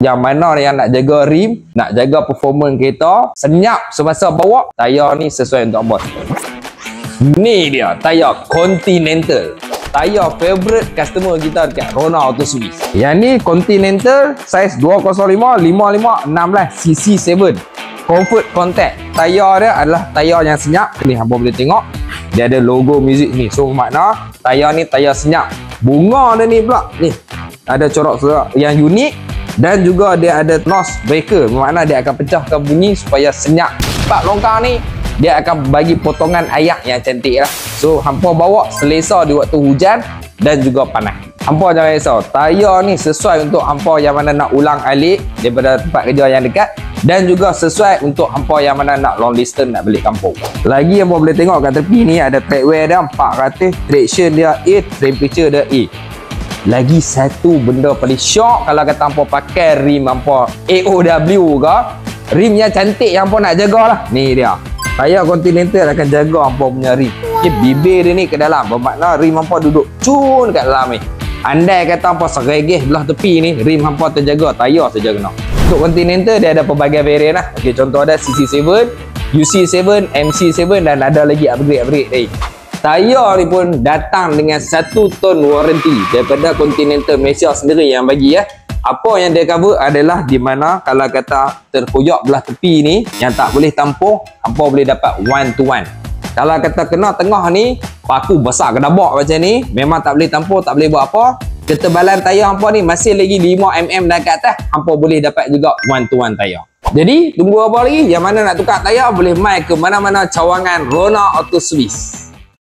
yang mana yang nak jaga rim, nak jaga performance kereta, senyap semasa bawa, tayar ni sesuai untuk bos. Ni dia tayar Continental. Tayar favorite customer kita dekat Rona Auto Swiss. Yang ni Continental saiz 205 55 16cc7. Comfort Contact. Tayar dia adalah tayar yang senyap. Ni hangpa boleh tengok. Dia ada logo muzik ni. So makna tayar ni tayar senyap. Bunga dia ni pula. Ni. Ada corak-corak yang unik. Dan juga dia ada nose breaker. Bermakna dia akan pecahkan bunyi supaya senyap. Sebab longkang ni dia akan bagi potongan ayak yang cantik lah. So hampa bawa selesa di waktu hujan dan juga panas. Hampa jangan risau. Tayar ni sesuai untuk hampa yang mana nak ulang alik daripada tempat kerja yang dekat. Dan juga sesuai untuk hampa yang mana nak long distance, nak balik kampung. Lagi hampa boleh tengok kat tepi ni ada track wear dia 400, traction dia A, temperature dia A. Lagi satu benda paling syok kalau kata hampa pakai rim hampa AOW ke, rim yang cantik yang hampa nak jaga lah. Ni dia. Tayar Continental akan jaga hampa punya rim. Okay, bibir dia ni ke dalam. Bermakna rim hampa duduk cun kat dalam ni. Andai kata hampa seregeh belah tepi ni, rim hampa terjaga, tayar saja kena. Untuk Continental dia ada pelbagai variant lah. Okay, contoh ada CC7, UC7, MC7 dan ada lagi upgrade lagi. Tayar ni pun datang dengan 1 tahun warranty daripada Continental Malaysia sendiri yang bagi ya. Apa yang dia cover adalah di mana kalau kata terkoyak belah tepi ni yang tak boleh tampung, hampa boleh dapat 1 to 1. Kalau kata kena tengah ni, paku besar kedabak macam ni, memang tak boleh tampung, tak boleh buat apa. Ketebalan tayar hampa ni masih lagi 5mm dan ke atas, hampa boleh dapat juga 1 to 1 tayar. Jadi, tunggu apa lagi? Yang mana nak tukar tayar, boleh mai ke mana-mana cawangan Rona Auto Swiss.